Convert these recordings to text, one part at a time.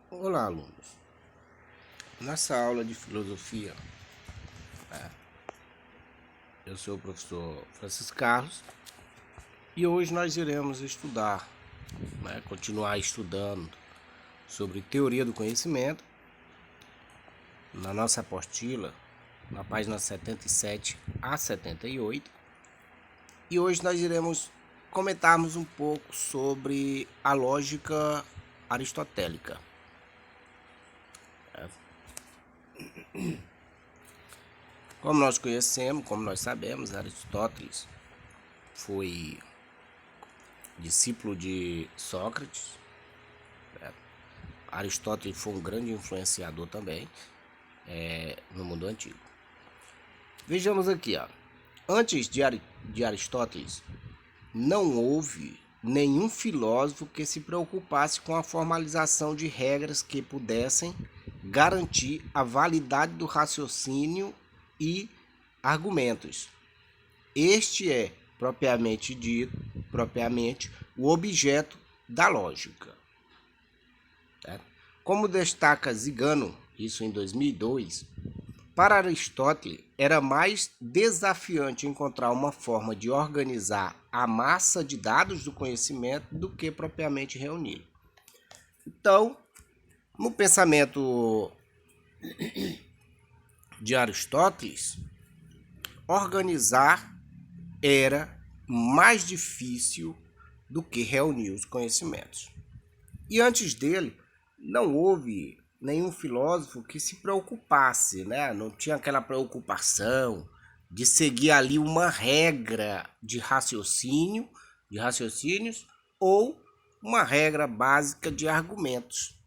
Olá, alunos. Nessa aula de filosofia, eu sou o professor Francisco Carlos e hoje nós iremos estudar, continuar estudando sobre teoria do conhecimento na nossa apostila, na página 77 a 78. E hoje nós iremos comentarmos um pouco sobre a lógica aristotélica. Como nós conhecemos, como nós sabemos, Aristóteles foi discípulo de Sócrates. Aristóteles foi um grande influenciador também no mundo antigo. Vejamos aqui, antes de Aristóteles, não houve nenhum filósofo que se preocupasse com a formalização de regras que pudessem garantir a validade do raciocínio e argumentos. Este é, propriamente o objeto da lógica. Como destaca Zigano, isso em 2002, para Aristóteles era mais desafiante encontrar uma forma de organizar a massa de dados do conhecimento do que propriamente reuni-lo. Então, no pensamento de Aristóteles, organizar era mais difícil do que reunir os conhecimentos. E antes dele, não houve nenhum filósofo que se preocupasse, Não tinha aquela preocupação de seguir ali uma regra de raciocínios, ou uma regra básica de argumentos,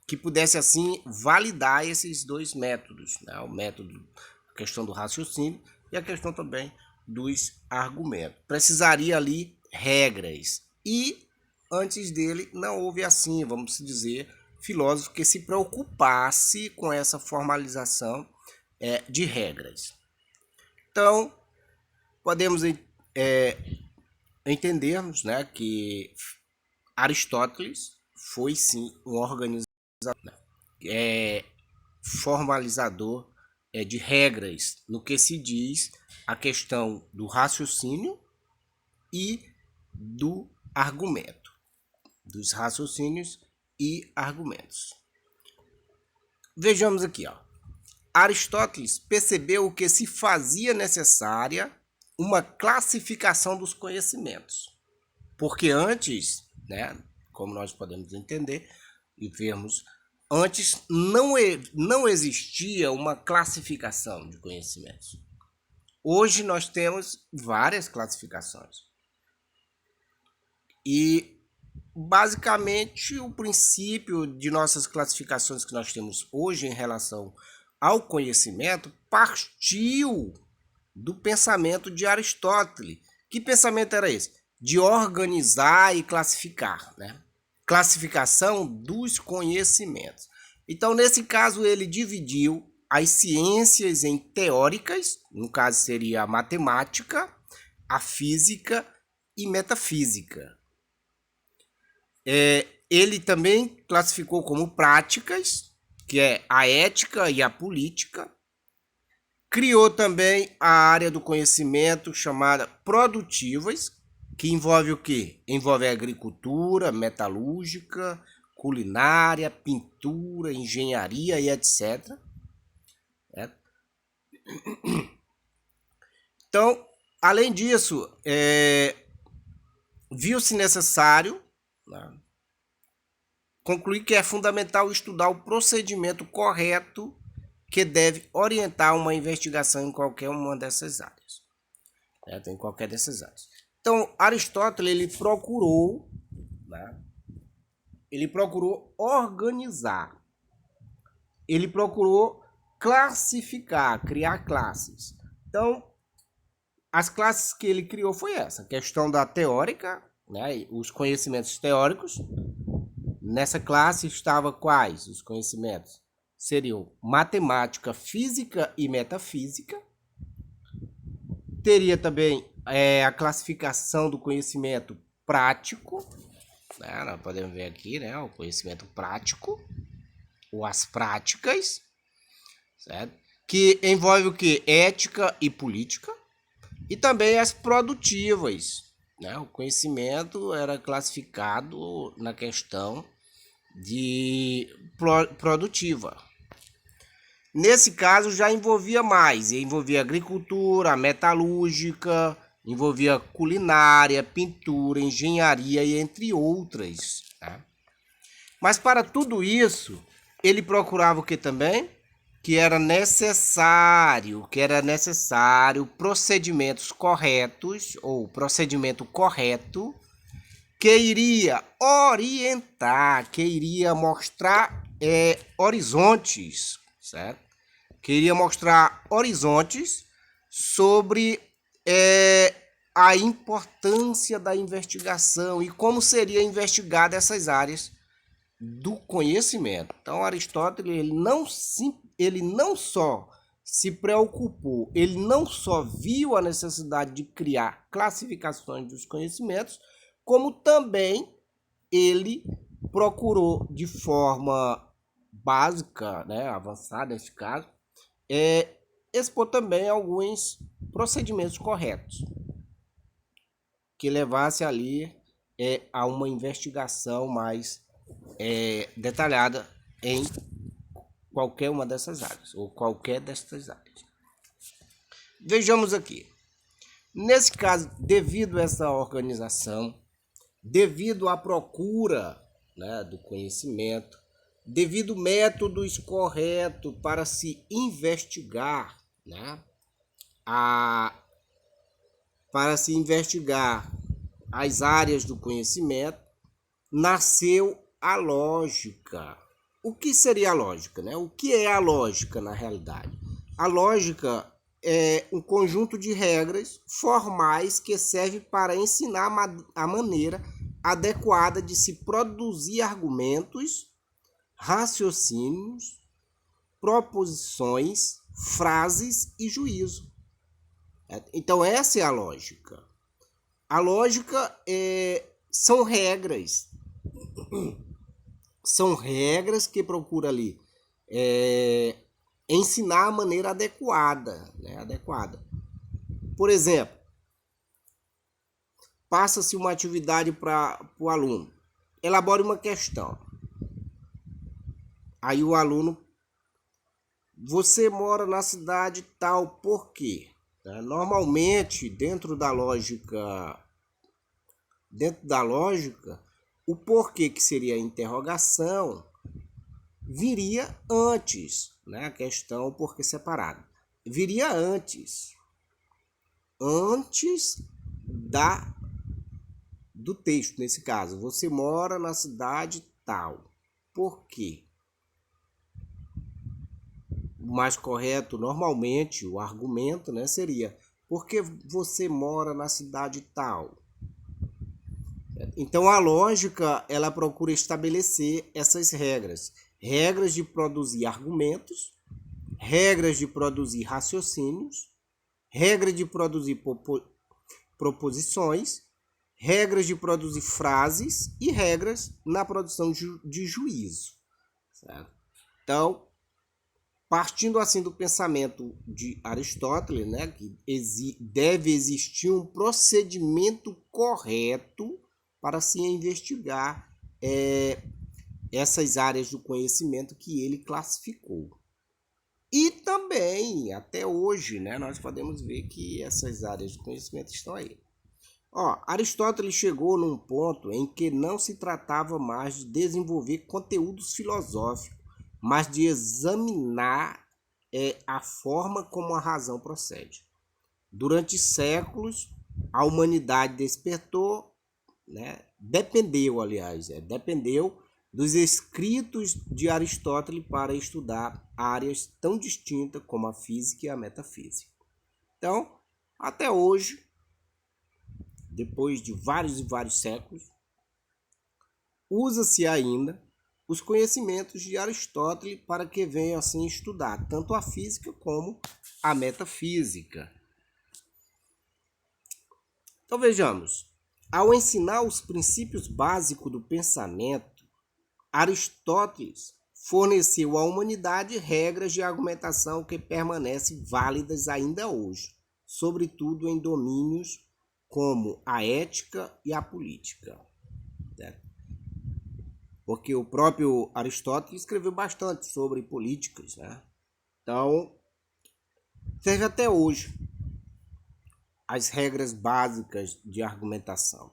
que pudesse assim validar esses dois métodos, o método, a questão do raciocínio e a questão também dos argumentos. Precisaria ali regras e antes dele não houve assim, vamos dizer, filósofo que se preocupasse com essa formalização de regras. Então, podemos entendermos que Aristóteles foi sim um organizador, formalizador de regras no que se diz a questão do raciocínio e do argumento, dos raciocínios e argumentos. Vejamos aqui, Aristóteles percebeu que se fazia necessária uma classificação dos conhecimentos, porque antes, como nós podemos entender e vermos, antes não existia uma classificação de conhecimentos. Hoje nós temos várias classificações. E basicamente o princípio de nossas classificações que nós temos hoje em relação ao conhecimento partiu do pensamento de Aristóteles. Que pensamento era esse? De organizar e classificar, Classificação dos conhecimentos. Então, nesse caso, ele dividiu as ciências em teóricas, no caso seria a matemática, a física e metafísica. Ele também classificou como práticas, que é a ética e a política. Criou também a área do conhecimento chamada produtivas, que envolve o quê? Envolve a agricultura, metalúrgica, culinária, pintura, engenharia e etc. Então, além disso, viu-se necessário concluir que é fundamental estudar o procedimento correto que deve orientar uma investigação em qualquer uma dessas áreas. Em qualquer dessas áreas. Então, Aristóteles ele procurou organizar, ele procurou classificar, criar classes. Então, as classes que ele criou foi essa, questão da teórica, os conhecimentos teóricos. Nessa classe estava quais os conhecimentos? Seriam matemática, física e metafísica. Teria também a classificação do conhecimento prático, né? Nós podemos ver aqui, né, o conhecimento prático, ou as práticas, certo? Que envolve o que? Ética e política, e também as produtivas, né? O conhecimento era classificado na questão de produtiva. Nesse caso já envolvia mais, envolvia agricultura, metalúrgica, envolvia culinária, pintura, engenharia e entre outras, tá? Mas para tudo isso, ele procurava o que também? Que era necessário procedimentos corretos, ou procedimento correto, que iria orientar, que iria mostrar horizontes, certo? Que iria mostrar horizontes sobre a importância da investigação e como seria investigada essas áreas do conhecimento. Então, Aristóteles ele não só se preocupou, ele não só viu a necessidade de criar classificações dos conhecimentos, como também ele procurou de forma básica, né, avançada nesse caso, expor também alguns procedimentos corretos que levasse ali a uma investigação mais detalhada em qualquer uma dessas áreas, ou qualquer dessas áreas. Vejamos aqui. Nesse caso, devido a essa organização, devido à procura, né, do conhecimento, devido métodos corretos para se investigar, né, para se investigar as áreas do conhecimento, nasceu a lógica. O que seria a lógica, né? O que é a lógica na realidade? A lógica é um conjunto de regras formais que serve para ensinar a maneira adequada de se produzir argumentos, raciocínios, proposições, frases e juízo. Então essa é a lógica. A lógica são regras. São regras que procuram ali ensinar a maneira adequada, né? Adequada. Por exemplo, passa-se uma atividade para o aluno. Elabore uma questão. Aí o aluno, você mora na cidade tal, por quê? Normalmente, dentro da lógica, o porquê, que seria a interrogação, viria antes, né? A questão porquê separado. Viria antes do texto, nesse caso. Você mora na cidade tal. Por quê? O mais correto, normalmente, o argumento, né, seria: porque você mora na cidade tal. Então a lógica, ela procura estabelecer essas regras. Regras de produzir argumentos, regras de produzir raciocínios, regras de produzir proposições, regras de produzir frases e regras na produção de juízo. Certo? Então, partindo assim do pensamento de Aristóteles, né, que deve existir um procedimento correto para se investigar essas áreas do conhecimento que ele classificou. E também, até hoje, né, nós podemos ver que essas áreas do conhecimento estão aí. Aristóteles chegou num ponto em que não se tratava mais de desenvolver conteúdos filosóficos, mas de examinar a forma como a razão procede. Durante séculos, a humanidade dependeu dos escritos de Aristóteles para estudar áreas tão distintas como a física e a metafísica. Então, até hoje, depois de vários e vários séculos, usa-se ainda os conhecimentos de Aristóteles para que venham assim estudar tanto a física como a metafísica. Então vejamos, Ao ensinar os princípios básicos do pensamento, Aristóteles forneceu à humanidade regras de argumentação que permanecem válidas ainda hoje, sobretudo em domínios como a ética e a política. Certo? Porque o próprio Aristóteles escreveu bastante sobre políticas, né? Então, serve até hoje as regras básicas de argumentação.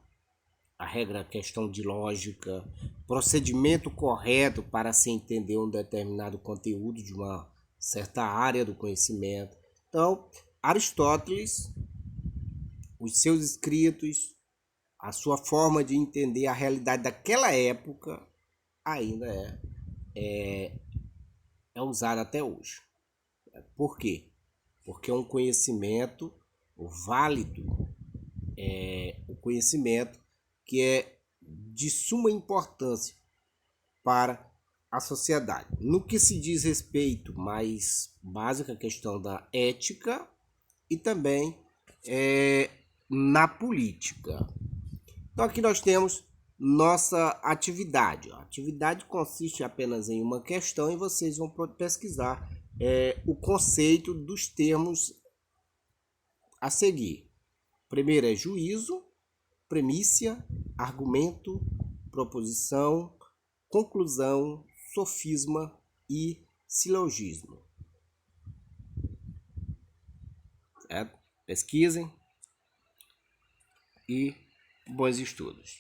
A regra, questão de lógica, procedimento correto para se entender um determinado conteúdo de uma certa área do conhecimento. Então, Aristóteles, os seus escritos, a sua forma de entender a realidade daquela época ainda é usada até hoje. Por quê? Porque é um conhecimento válido, o conhecimento que é de suma importância para a sociedade. No que se diz respeito mais básica, a questão da ética e também na política. Então aqui nós temos nossa atividade. A atividade consiste apenas em uma questão e vocês vão pesquisar o conceito dos termos a seguir. Primeiro é juízo, premissa, argumento, proposição, conclusão, sofisma e silogismo. Certo? Pesquisem e bons estudos.